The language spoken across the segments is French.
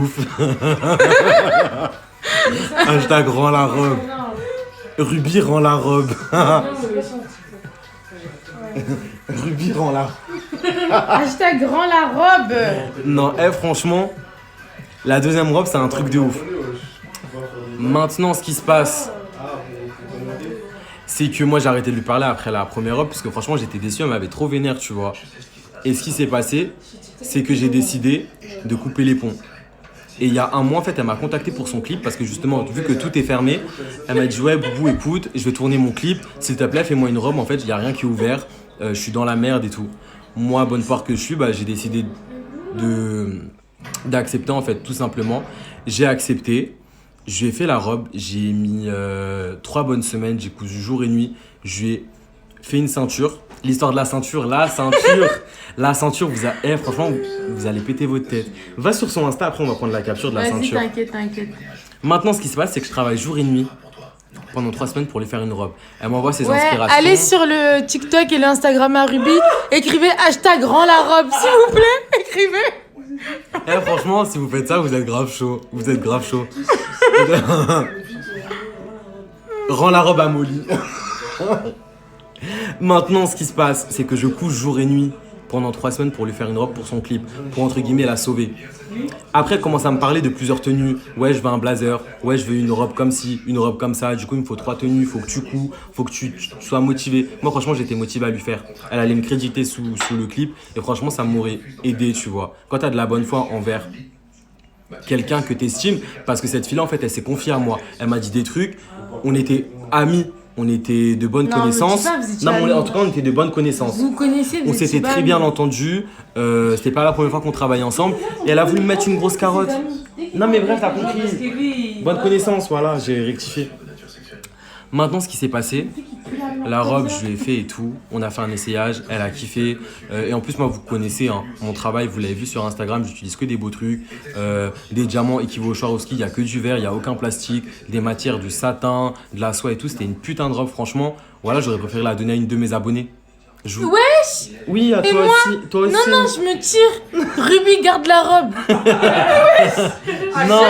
ouf. Hashtag rend la robe. Ruby rend la robe. Ruby rend la robe. Hashtag rend la robe. Non, franchement, la deuxième robe, c'est un truc de ouf. Maintenant, ce qui se passe, c'est que moi, j'ai arrêté de lui parler après la première robe, parce que franchement, j'étais déçu, elle m'avait trop vénère, tu vois. Et ce qui s'est passé, c'est que j'ai décidé de couper les ponts. Et il y a un mois, en fait, elle m'a contacté pour son clip, parce que justement, vu que tout est fermé, elle m'a dit « Ouais, Boubou, écoute, je vais tourner mon clip, s'il te plaît, fais-moi une robe, en fait, il n'y a rien qui est ouvert, je suis dans la merde et tout. » Moi, bonne part que je suis, bah, j'ai décidé d'accepter, en fait, tout simplement. J'ai accepté. Je lui ai fait la robe, j'ai mis 3 bonnes semaines, j'ai cousu jour et nuit, je lui ai fait une ceinture. L'histoire de la ceinture, franchement, vous allez péter votre tête. Va sur son Insta, après on va prendre la capture de la ceinture. Vas-y, t'inquiète. Maintenant, ce qui se passe, c'est que je travaille jour et nuit pendant 3 semaines pour lui faire une robe. Elle m'envoie ses inspirations. Allez sur le TikTok et l'Instagram à Ruby, écrivez hashtag rend la robe, s'il vous plaît, écrivez. Franchement, si vous faites ça, vous êtes grave chaud. Rends la robe à Molly. Maintenant, ce qui se passe, c'est que je couche jour et nuit pendant 3 semaines pour lui faire une robe pour son clip, pour entre guillemets la sauver. Après, elle commence à me parler de plusieurs tenues. Ouais, je veux un blazer. Ouais, je veux une robe comme ci, une robe comme ça. Du coup, il me faut 3 tenues. Il faut que tu couds. Il faut que tu sois motivé. Moi, franchement, j'étais motivé à lui faire. Elle allait me créditer sous le clip. Et franchement, ça m'aurait aidé, tu vois. Quand tu as de la bonne foi envers quelqu'un que tu estimes, parce que cette fille-là, en fait, elle s'est confiée à moi. Elle m'a dit des trucs. On était amis. On était de bonnes connaissances. En tout cas, on était de bonnes connaissances. Vous connaissez, on s'était très bien entendu. C'était pas la première fois qu'on travaillait ensemble. Et elle a voulu me mettre une grosse carotte. Non, mais bref, t'as compris. Bonne connaissance, voilà, j'ai rectifié. Maintenant, ce qui s'est passé, la robe, je lui ai fait et tout. On a fait un essayage, elle a kiffé. Et en plus, moi, vous connaissez mon travail, vous l'avez vu sur Instagram, j'utilise que des beaux trucs. Des diamants équivaut au Swarovski, il n'y a que du verre, il n'y a aucun plastique. Des matières, du satin, de la soie et tout. C'était une putain de robe, franchement. Voilà, j'aurais préféré la donner à une de mes abonnées. Wesh! Oui, à et toi moi aussi. Toi aussi. Non, je me tire. Ruby, garde la robe. Wesh! Non,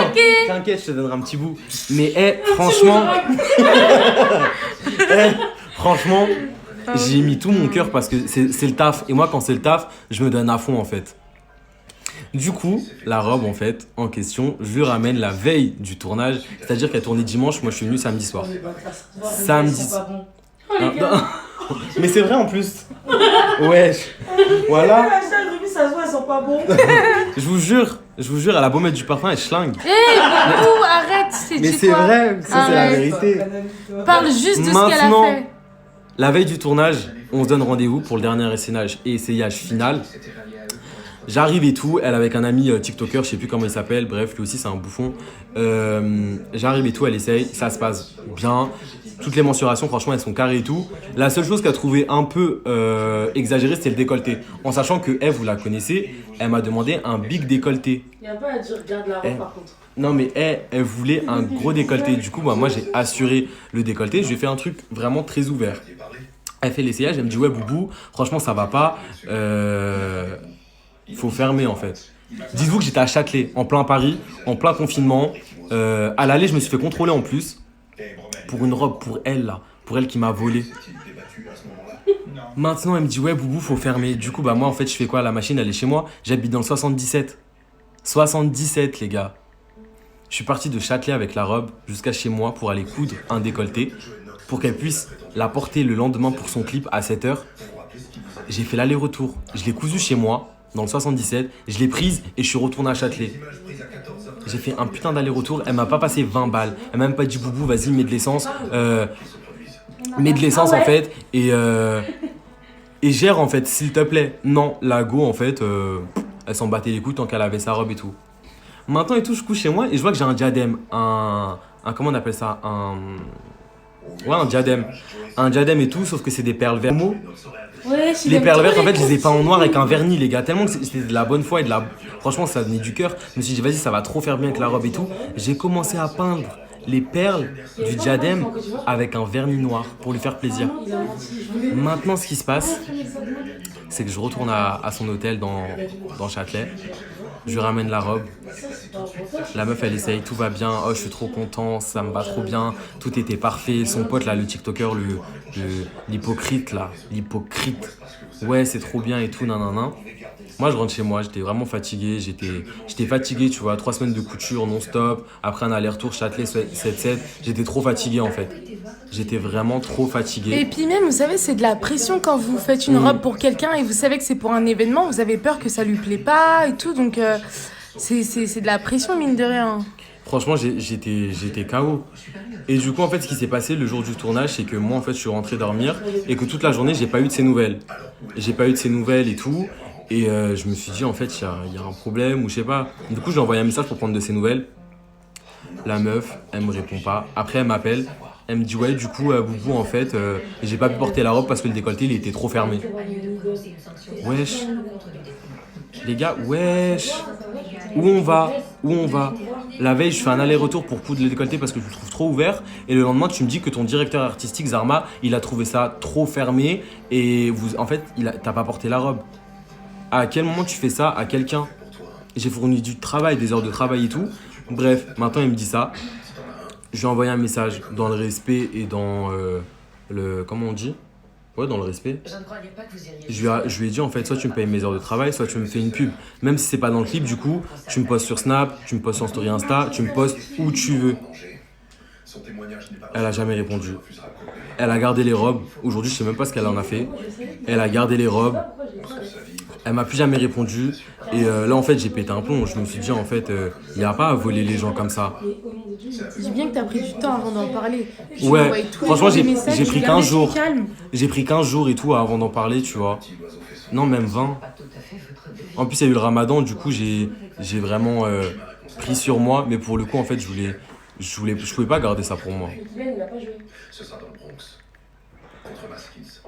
t'inquiète, je te donnerai un petit bout. Mais franchement, franchement, j'ai mis tout mon cœur parce que c'est le taf. Et moi, quand c'est le taf, je me donne à fond en fait. Du coup, la robe en fait, en question, je lui ramène la veille du tournage. C'est-à-dire qu'elle tournait dimanche, moi je suis venu samedi soir. Samedi. Mais c'est vrai en plus. Wesh. Voilà. Ça se voit, elles sont pas bons. Je vous jure, elle a beau mettre du parfum, elle schlingue. Boubou, arrête. Mais c'est vrai, ça c'est la vérité. Parle juste de ce qu'elle a fait. La veille du tournage, on se donne rendez-vous pour le dernier essayage final. J'arrive et tout, elle avec un ami TikToker, je sais plus comment il s'appelle, bref, lui aussi c'est un bouffon. J'arrive et tout, elle essaye, ça se passe bien. Toutes les mensurations, franchement, elles sont carrées et tout. La seule chose qu'elle a trouvé un peu exagérée, c'était le décolleté. En sachant que vous la connaissez, elle m'a demandé un big décolleté. Il n'y a pas à dire regarde la robe par contre. Non mais elle voulait un gros décolleté. Du coup, moi j'ai assuré le décolleté. Je lui ai fait un truc vraiment très ouvert. Elle fait l'essayage, elle me dit ouais Boubou, franchement ça va pas. Faut fermer en fait. Dites-vous que j'étais à Châtelet, en plein Paris, en plein confinement. À l'aller, je me suis fait contrôler en plus. Pour une robe, pour elle là. Pour elle qui m'a volé. Maintenant, elle me dit ouais Boubou, faut fermer. Du coup, moi en fait, je fais quoi? La machine, elle est chez moi. J'habite dans le 77. 77 les gars. Je suis parti de Châtelet avec la robe jusqu'à chez moi pour aller coudre un décolleté. Pour qu'elle puisse la porter le lendemain pour son clip à 7h. J'ai fait l'aller-retour. Je l'ai cousu chez moi. Dans le 77, je l'ai prise et je suis retourné à Châtelet. J'ai fait un putain d'aller-retour, elle m'a pas passé 20 balles. Elle m'a même pas dit Boubou, vas-y, mets de l'essence. Mets de l'essence en fait et gère en fait, s'il te plaît. Non, la go en fait, elle s'en battait les couilles tant qu'elle avait sa robe et tout. Maintenant et tout, je couche chez moi et je vois que j'ai un diadème. Comment on appelle ça? Un diadème. Un diadème et tout, sauf que c'est des perles vertes. Ouais, les perles vertes, en fait, je les ai pas en noir avec un vernis, les gars. Tellement que c'était de la bonne foi et de la. Franchement, ça venait du cœur. Je me suis dit, vas-y, ça va trop faire bien avec la robe et tout. J'ai commencé à peindre les perles du diadème avec un vernis noir pour lui faire plaisir. Maintenant, ce qui se passe, c'est que je retourne à son hôtel dans Châtelet. Je lui ramène la robe. Ça, c'est pas un reproche. La meuf, elle essaye, tout va bien. Oh, je suis trop content, ça me va trop bien. Tout était parfait. Son pote, là, le TikToker, l'hypocrite, là. L'hypocrite. Ouais, c'est trop bien et tout, nanana. Moi, je rentre chez moi, j'étais vraiment fatigué. J'étais fatigué, tu vois. 3 semaines de couture non-stop. Après un aller-retour Châtelet 7-7. J'étais trop fatigué, en fait. J'étais vraiment trop fatigué. Et puis même, vous savez, c'est de la pression quand vous faites une robe pour quelqu'un et vous savez que c'est pour un événement, vous avez peur que ça lui plaît pas et tout, donc c'est de la pression, mine de rien. Franchement, j'étais KO. Et du coup, en fait, ce qui s'est passé le jour du tournage, c'est que moi, en fait, je suis rentré dormir et que toute la journée, j'ai pas eu de ses nouvelles. J'ai pas eu de ses nouvelles et tout. Et je me suis dit, en fait, il y a un problème ou je sais pas. Du coup, je lui ai envoyé un message pour prendre de ses nouvelles. La meuf, elle me répond pas. Après, elle m'appelle. Elle me dit, ouais, du coup, Boubou, en fait, j'ai pas pu porter la robe parce que le décolleté, il était trop fermé. Wesh. Les gars, wesh. Où on va? Où on va? La veille, je fais un aller-retour pour coudre le décolleté parce que je le trouve trop ouvert. Et le lendemain, tu me dis que ton directeur artistique, Zarma, il a trouvé ça trop fermé. Et en fait, t'as pas porté la robe. À quel moment tu fais ça à quelqu'un? J'ai fourni du travail, des heures de travail et tout. Bref, maintenant, il me dit ça. Je lui ai envoyé un message dans le respect et dans le... Comment on dit? Ouais, dans le respect. Je ne croyais pas que vous iriez. Je lui ai dit, en fait, soit tu me payes mes heures de travail, soit tu me fais une pub. Même si c'est pas dans le clip, du coup, tu me postes sur Snap, tu me postes sur Story Insta, tu me postes où tu veux. Elle a jamais répondu. Elle a gardé les robes. Aujourd'hui, je sais même pas ce qu'elle en a fait. Elle a gardé les robes. Elle m'a plus jamais répondu. Et là, en fait, j'ai pété un plomb. Je me suis dit, en fait, il n'y a pas à voler les gens comme ça. Dis bien que t'as pris du temps avant d'en parler. Tu Ouais, m'envoies tous les franchement, jours des messages, j'ai tu pris regardes, 15 jours. tu te calmes. J'ai pris 15 jours et tout avant d'en parler, tu vois. Non, même 20. Pas tout à fait votre devis. En plus, il y a eu le ramadan, du coup, j'ai vraiment pris sur moi. Mais pour le coup, en fait, je pouvais pas garder ça pour moi. Kylian, il a pas joué. Ce sera dans le Bronx. Contre Maskins.